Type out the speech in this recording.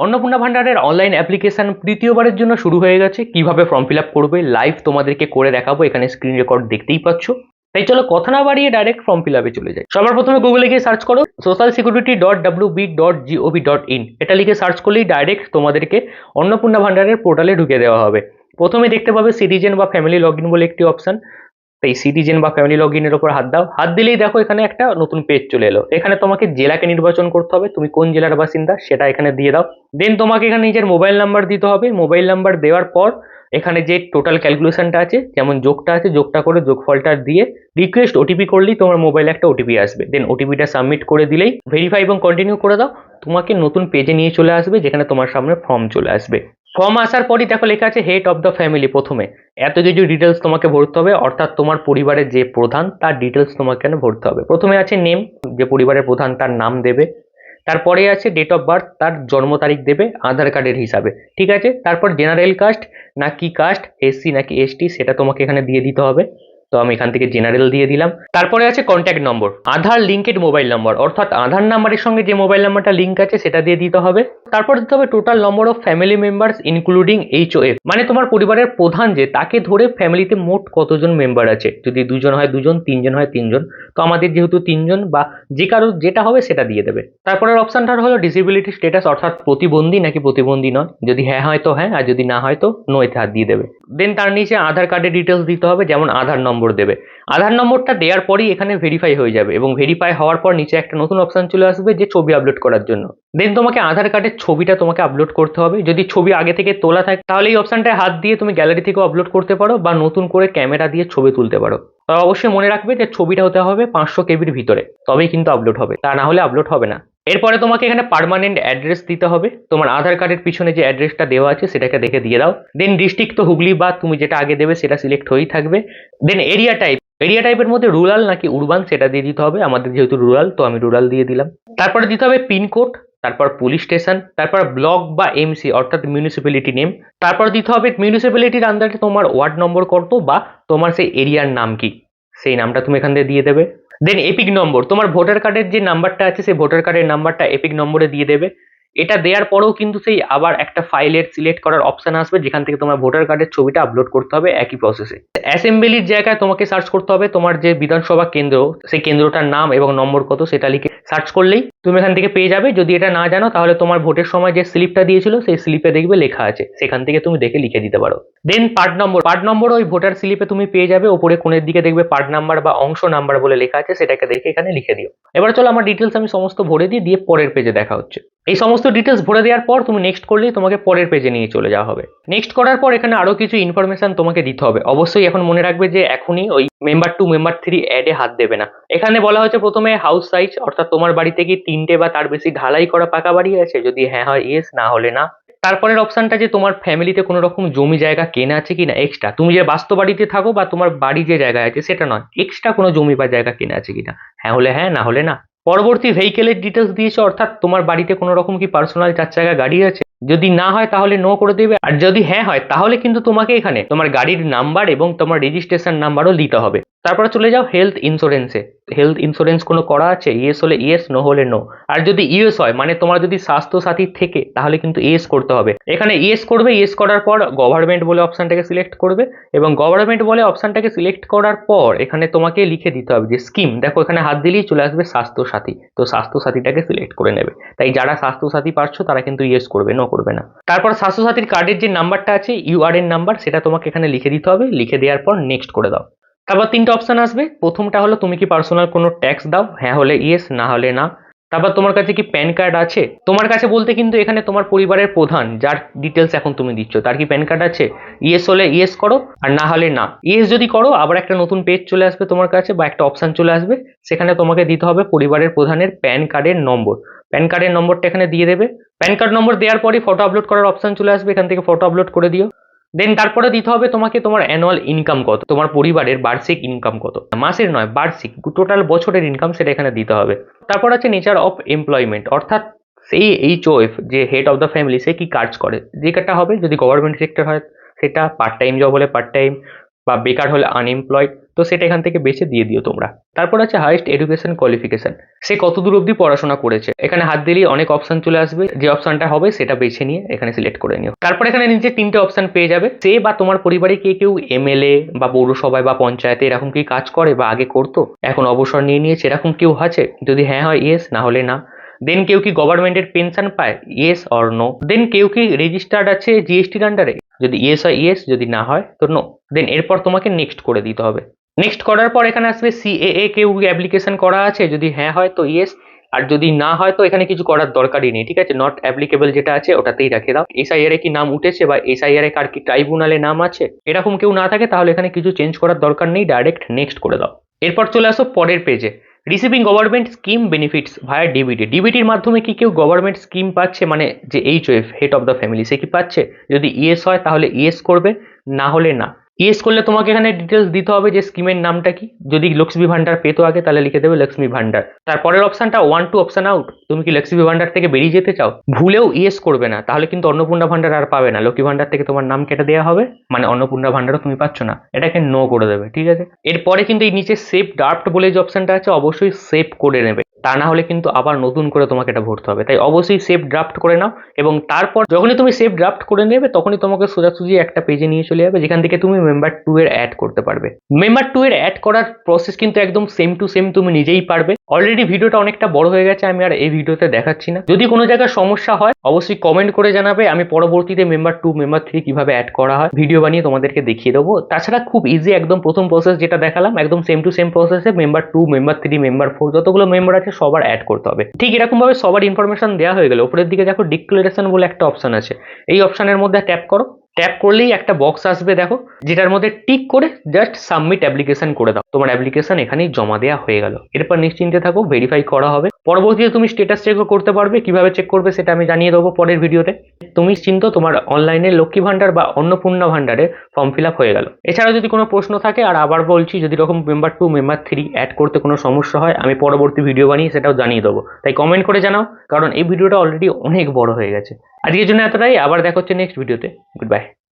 অন্নপূর্ণা ভান্ডারের online application তৃতীয়বারের জন্য শুরু হয়ে গেছে। কিভাবে ফর্ম ফিল আপ করবে লাইভ তোমাদেরকে করে দেখাবো, এখানে স্ক্রিন রেকর্ড দেখতেই পাচ্ছ। তাই চলো কথা না বাড়িয়ে ডাইরেক্ট ফর্ম ফিল আপে চলে যাই। সবার প্রথমে গুগলে গিয়ে সার্চ করো socialsecurity.wb.gov.in, এটা লিখে সার্চ করলেই ডাইরেক্ট তোমাদেরকে অন্নপূর্ণা ভান্ডারের পোর্টালে ঢুকে দেওয়া হবে। প্রথমে দেখতে পাবে সিটিজেন বা ফ্যামিলি লগ ইন বলে একটি অপশন। তাই সিটিজেন বা ফ্যামিলি লগ ইনের উপর হাত দাও, হাত দিলেই দেখো এখানে একটা নতুন পেজ চলে এলো। এখানে তোমাকে জেলাকে নির্বাচন করতে হবে, তুমি কোন জেলার বাসিন্দা সেটা এখানে দিয়ে দাও। দেন তোমাকে এখানে নিজের মোবাইল নাম্বার দিতে হবে। মোবাইল নাম্বার দেওয়ার পর এখানে যে টোটাল ক্যালকুলেশনটা আছে, যেমন যোগটা আছে, যোগটা করে যোগফলটা দিয়ে রিকোয়েস্ট ওটিপি করলেই তোমার মোবাইলে একটা ওটিপি আসবে। দেন ওটিপিটা সাবমিট করে দিলেই ভেরিফাই এবং কন্টিনিউ করে দাও, তোমাকে নতুন পেজে নিয়ে চলে আসবে যেখানে তোমার সামনে ফর্ম চলে আসবে। ফর্ম আসার পরই দেখো লেখা আছে হেড অফ দ্য ফ্যামিলি। প্রথমে এত কিছু ডিটেলস তোমাকে ভরতে হবে, অর্থাৎ তোমার পরিবারের যে প্রধান তার ডিটেলস তোমাকে এখানে ভরতে হবে। প্রথমে আছে নেম, যে পরিবারের প্রধান তার নাম দেবে। তারপরে আছে ডেট অফ বার্থ, তার জন্ম তারিখ দেবে আধার কার্ডের হিসাবে, ঠিক আছে। তারপর জেনারেল কাস্ট নাকি কাস্ট, এসসি নাকি এসটি, সেটা তোমাকে এখানে দিয়ে দিতে হবে। তো আমি এখান থেকে জেনারেল দিয়ে দিলাম। তারপরে আছে কন্ট্যাক্ট নম্বর, আধার লিঙ্কেড মোবাইল নম্বর, অর্থাৎ আধার নাম্বারের সঙ্গে যে মোবাইল নাম্বারটা লিঙ্ক আছে সেটা দিয়ে দিতে হবে। তারপর দিতে হবে total number of family members including HOF, মানে তোমার পরিবারের প্রধান যে তাকে ধরে ফ্যামিলিতে মোট কতজন মেম্বার আছে। যদি দুজন হয় দুজন, তিনজন হয় তিনজন, তো আমাদের যেহেতু তিনজন, বা যে কারো যেটা হবে সেটা দিয়ে দেবে। তারপরের অপশনটা হলো ডিসেবিলিটি স্ট্যাটাস, অর্থাৎ প্রতিবন্ধী নাকি প্রতিবন্ধী নয়, যদি হ্যাঁ হয় তো হ্যাঁ, আর যদি না হয় তো নো এতে হাত দিয়ে দেবে। দেন তার নিচে আধার কার্ডের ডিটেলস দিতে হবে, যেমন আধার নম্বর দেবে। আধার নম্বরটা দেওয়ার পরই এখানে ভেরিফাই হয়ে যাবে, এবং ভেরিফাই হওয়ার পর নিচে একটা নতুন অপশন চলে আসবে যে ছবি আপলোড করার জন্য। দেন তোমাকে আধার কার্ডের ছবিটা তোমাকে আপলোড করতে হবে। যদি ছবি আগে থেকে তোলা থাকে তাহলে এই অপশনটায় হাত দিয়ে তুমি গ্যালারি থেকেও আপলোড করতে পারো, বা নতুন করে ক্যামেরা দিয়ে ছবি তুলতে পারো। তবে অবশ্যই মনে রাখবে যে ছবিটা হতে হবে 500 কেবির ভিতরে, তবেই কিন্তু আপলোড হবে, তা না হলে আপলোড হবে না। এরপরে তোমাকে এখানে পার্মানেন্ট অ্যাড্রেস দিতে হবে। তোমার আধার কার্ডের পিছনে যে অ্যাড্রেসটা দেওয়া আছে সেটাকে দেখে দিয়ে দাও। দেন ডিস্ট্রিক্ট তো হুগলি, বা তুমি যেটা আগে দেবে সেটা সিলেক্ট হয়েই থাকবে। দেন এরিয়া টাইপ, এরিয়া টাইপের মধ্যে রুরাল নাকি উরবান সেটা দিয়ে দিতে হবে। আমাদের যেহেতু রুরাল তো আমি রুরাল দিয়ে দিলাম। তারপরে দিতে হবে পিনকোড, তারপর পুলিশ স্টেশন, তারপর ব্লক বা এমসি অর্থাৎ মিউনিসিপ্যালিটি নেম। তারপর দিতে হবে মিউনিসিপ্যালিটির আন্ডারে তোমার ওয়ার্ড নম্বর কত, বা তোমার সেই এরিয়ার নাম কি, সেই নামটা তুমি এখান থেকে দিয়ে দেবে। দেন এপিক নম্বর, তোমার ভোটার কার্ডের যে নাম্বারটা আছে সেই ভোটার কার্ডের নাম্বারটা এপিক নম্বরে দিয়ে দেবে। এটা দেওয়ার পরেও কিন্তু সেই আবার একটা ফাইলের সিলেক্ট করার অপশন আসবে, যেখান থেকে তোমার ভোটার কার্ডের ছবিটা আপলোড করতে হবে একই প্রসেসে। অ্যাসেম্বলির জায়গায় তোমাকে সার্চ করতে হবে তোমার যে বিধানসভা কেন্দ্র, সেই কেন্দ্রটার নাম এবং নম্বর কত সেটা লিখে সার্চ করলেই তুমি এখান থেকে পেয়ে যাবে। যদি এটা না জানো তাহলে তোমার ভোটের সময় যে স্লিপটা দিয়েছিল সেই স্লিপে দেখবে লেখা আছে, সেখান থেকে তুমি দেখে লিখে দিতে পারো। দেন পার্ট নম্বর, পার্ট নম্বর ওই ভোটার স্লিপে তুমি পেয়ে যাবে, ওপরে কোণের দিকে দেখবে পার্ট নাম্বার বা অংশ নাম্বার বলে লেখা আছে, সেটাকে দেখে এখানে লিখে দিও। এবার চলো আমার ডিটেলস আমি সমস্ত ভরে দিই, দিয়ে পরের পেজে দেখা হচ্ছে। এই সমস্ত ডিটেলস ভরে দেওয়ার পর তুমি নেক্সট করলেই তোমাকে পরের পেজে নিয়ে চলে যাওয়া হবে। নেক্সট করার পর এখানে আরো কিছু ইনফরমেশন তোমাকে দিতে হবে। অবশ্যই এখন মনে রাখবে যে এখনই ওই মেম্বার 2 মেম্বার 3 অ্যাডে হাত দেবে না। এখানে বলা হচ্ছে প্রথমে হাউস সাইজ, অর্থাৎ তোমার বাড়িতে কি 3টে বা তার বেশি ঢালাই করা পাকা বাড়ি আছে, যদি হ্যাঁ হয় ইয়েস, না হলে না। তারপরের অপশনটা যে তোমার ফ্যামিলিতে কোনো রকম জমি জায়গা কেনা আছে কিনা এক্সট্রা, তুমি যে বাস্তব বাড়িতে থাকো বা তোমার বাড়ি যে জায়গায় আছে সেটা নয়, এক্সট্রা কোনো জমি বা জায়গা কেনা আছে কিনা, হ্যাঁ হলে হ্যাঁ, না হলে না। পরবর্তী ভেহিকেলের ডিটেলস দিয়েছে, অর্থাৎ তোমার বাড়িতে কোনো রকম কি পার্সোনাল 4 চাকা গাড়ি আছে, যদি না হয় তাহলে নো করে দেবে, আর যদি হ্যাঁ হয় তাহলে কিন্তু তোমাকে এখানে তোমার গাড়ির নাম্বার এবং তোমার রেজিস্ট্রেশন নাম্বারও দিতে হবে। তারপরে চলে যাও হেলথ ইন্স্যুরেন্সে। হেলথ ইন্স্যুরেন্স কোনো করা আছে, ইয়েস হলে ইয়েস, নো হলে নো। আর যদি ইয়েস হয় মানে তোমার যদি স্বাস্থ্য সাথী থেকে তাহলে কিন্তু ইয়েস করতে হবে। এখানে ইয়েস করবে, ইয়েস করার পর গভর্নমেন্ট বলে অপশনটাকে সিলেক্ট করবে, এবং গভর্নমেন্ট বলে অপশনটাকে সিলেক্ট করার পর এখানে তোমাকে লিখে দিতে হবে যে স্কিম। দেখো এখানে হাত দিলেই চলে আসবে স্বাস্থ্য সাথী, তো স্বাস্থ্য সাথীটাকে সিলেক্ট করে নেবে। তাই যারা স্বাস্থ্য সাথী পাচ্ছ তারা কিন্তু ইয়েস করবে, নো করবে না। তারপর স্বাস্থ্য সাথীর কার্ডের যে নাম্বারটা আছে ইউআরএন নাম্বার, সেটা তোমাকে এখানে লিখে দিতে হবে। লিখে দেওয়ার পর নেক্সট করে দাও। তারপর 3টে অপশন আসবে। প্রথমটা হলো তুমি কি পার্সোনাল কোনো ট্যাক্স দাও, হ্যাঁ হলে ইয়েস, না হলে না। তারপর তোমার কাছে কি প্যান কার্ড আছে, তোমার কাছে বলতে কিন্তু এখানে তোমার পরিবারের প্রধান যার ডিটেলস এখন তুমি দিচ্ছ তার কি প্যান কার্ড আছে, ইয়েস হলে ইয়েস করো, আর না হলে না। ইয়েস যদি করো আবার একটা নতুন পেজ চলে আসবে তোমার কাছে, বা একটা অপশন চলে আসবে, সেখানে তোমাকে দিতে হবে পরিবারের প্রধানের প্যান কার্ডের নম্বর। প্যান কার্ডের নম্বরটা এখানে দিয়ে দেবে। প্যান কার্ড নম্বর দেওয়ার পরই ফটো আপলোড করার অপশন চলে আসবে, এখান থেকে ফটো আপলোড করে দিও। দেন তারপরে দিতে হবে তোমাকে তোমার অ্যানুয়াল ইনকাম কত, তোমার পরিবারের বার্ষিক ইনকাম কত, মাসের নয় বার্ষিক, টোটাল বছরের ইনকাম সেটা এখানে দিতে হবে। তারপর আছে নেচার অফ এমপ্লয়মেন্ট, অর্থাৎ সেই HOF যে হেড অফ দ্য ফ্যামিলি সে কি কাজ করে, যে কাজটা হবে, যদি গভর্নমেন্ট সেক্টর হয় সেটা, পার্ট টাইম জব হলে পার্ট টাইম, বা বেকার হলে আনএমপ্লয়েড, তো সেটা এখান থেকে বেছে দিয়ে দিও তোমরা। তারপর আছে হাইয়েস্ট এডুকেশন কোয়ালিফিকেশন, সে কত দূর অবধি পড়াশোনা করেছে। এখানে হাত দিলেই অনেক অপশন চলে আসবে, যে অপশনটা হবে সেটা বেছে নিয়ে এখানে সিলেক্ট করে নিও। তারপর এখানে নিচে 3টে অপশন পেয়ে যাবে, সে বা তোমার পরিবারে কে কেউ এমএলএ বা পৌরসভায় বা পঞ্চায়েতে এরকম কি কাজ করে বা আগে করতো, এখন অবসর নিয়ে নিয়েছে, এরকম কেউ আছে? যদি হ্যাঁ হয় ইয়েস, না হলে না। দেন কেউ কি গভর্নমেন্টের পেনশন পায়, ইয়েস অর নো। দেন কেউ কি রেজিস্টার্ড আছে জিএসটির আন্ডারে, যদি ইয়েস হয় ইয়েস, যদি না হয় তো নো। দেন এরপর তোমাকে নেক্সট করে দিতে হবে। নেক্সট করার পর এখানে আসবে সিএএ কেউ অ্যাপ্লিকেশন করা আছে, যদি হ্যাঁ হয় তো ইয়েস, আর যদি না হয় তো এখানে কিছু করার দরকারই নেই, ঠিক আছে। নট অ্যাপ্লিকেবল যেটা আছে ওটাতেই রেখে দাও। এসআইআর এ কি নাম উঠেছে বা এসআইআর এ কার কি ট্রাইব্যুনালে নাম আছে, এরকম কেউ না থাকে তাহলে এখানে কিছু চেঞ্জ করার দরকার নেই, ডাইরেক্ট নেক্সট করে দাও। এরপর চলে আসো পরের পেজে, রিসিভিং গভর্নমেন্ট স্কিম বেনিফিটস ভায়া ডিবিটি। ডিবিটির মাধ্যমে কি কেউ গভর্নমেন্ট স্কিম পাচ্ছে, মানে যে এইচওএফ হেড অফ দ্য ফ্যামিলি সে কি পাচ্ছে? যদি ইয়েস হয় তাহলে ইয়েস করবে, না হলে না। ইয়েস করলে তোমাকে এখানে ডিটেলস দিতে হবে যে স্কিমের নামটা কি। যদি লক্ষ্মী ভান্ডার পেতো আগে তাহলে লিখে দেবে লক্ষ্মী ভান্ডার। তারপরের অপশনটা 1 টু অপশন আউট, তুমি কি লক্ষ্মী ভান্ডার থেকে বেরিয়ে যেতে চাও? ভুলেও ইয়েস করবে না, তাহলে কিন্তু অন্নপূর্ণা ভান্ডার আর পাবে না, লক্ষ্মী ভান্ডার থেকে তোমার নাম কেটে দেওয়া হবে, মানে অন্নপূর্ণা ভান্ডারও তুমি পাচ্ছ না, এটাকে নো করে দেবে, ঠিক আছে। এরপরে কিন্তু এই নিচে সেভ ড্রাফট বলে যে অপশনটা আছে অবশ্যই সেভ করে নেবে, তা না হলে কিন্তু আবার নতুন করে তোমাকে এটা ভরতে হবে। তাই অবশ্যই সেভ ড্রাফট করে নাও, এবং তারপর যখনই তুমি সেভ ড্রাফট করে নেবে তখনই তোমাকে সোজাসুজি একটা পেজে নিয়ে চলে যাবে যেখান থেকে তুমি মেম্বার 2 এর অ্যাড করতে পারবে। মেম্বার 2 এর অ্যাড করার প্রসেস কিন্তু একদম সেম টু সেম, তুমি নিজেই পারবে। অলরেডি ভিডিওটা অনেকটা বড় হয়ে গেছে, আমি আর এই ভিডিওতে দেখাচ্ছি না। যদি কোনো জায়গায় সমস্যা হয় অবশ্যই কমেন্ট করে জানাবে, আমি পরবর্তীতে মেম্বার 2 মেম্বার 3 কিভাবে অ্যাড করা হয় ভিডিও বানিয়ে তোমাদেরকে দেখিয়ে দেবো। তাছাড়া খুব ইজি, একদম প্রথম প্রসেস যেটা দেখালাম একদম সেম টু সেম প্রসেসে মেম্বার 2 মেম্বার 3 মেম্বার 4 যতগুলো মেম্বার আছে সবার অ্যাড করতে হবে। ঠিক এরকম ভাবে সবার ইনফরমেশন দেওয়া হয়ে গেল। উপরের দিকে দেখো ডিক্লারেশন বলে একটা অপশন আছে, এই অপশনের মধ্যে ট্যাপ করো। ট্যাপ করলেই একটা বক্স আসবে দেখো, যেটার মধ্যে টিক করে জাস্ট সাবমিট অ্যাপ্লিকেশন করে দাও। তোমার অ্যাপ্লিকেশন এখানেই জমা দেওয়া হয়ে গেল। এরপর নিশ্চিন্তে থাকো, ভেরিফাই করা হবে। পরবর্তীতে তুমি স্ট্যাটাস চেকও করতে পারবে, কিভাবে চেক করবে সেটা আমি জানিয়ে দেবো পরের ভিডিওতে। তুমি চিন্তা তোমার অনলাইনে লক্ষ্মী ভান্ডার বা অন্নপূর্ণা ভান্ডারের ফর্ম ফিল আপ হয়ে গেল। এছাড়া যদি কোনো প্রশ্ন থাকে, আর আবার বলছি যদি এরকম মেম্বার 2 মেম্বার 3 অ্যাড করতে কোনো সমস্যা হয় আমি পরবর্তী ভিডিও বানিয়ে সেটাও জানিয়ে দেবো। তাই কমেন্ট করে জানাও, কারণ এই ভিডিওটা অলরেডি অনেক বড় হয়ে গেছে। আজকের জন্য এতটাই, আবার দেখা হচ্ছে নেক্সট ভিডিওতে। Good bye.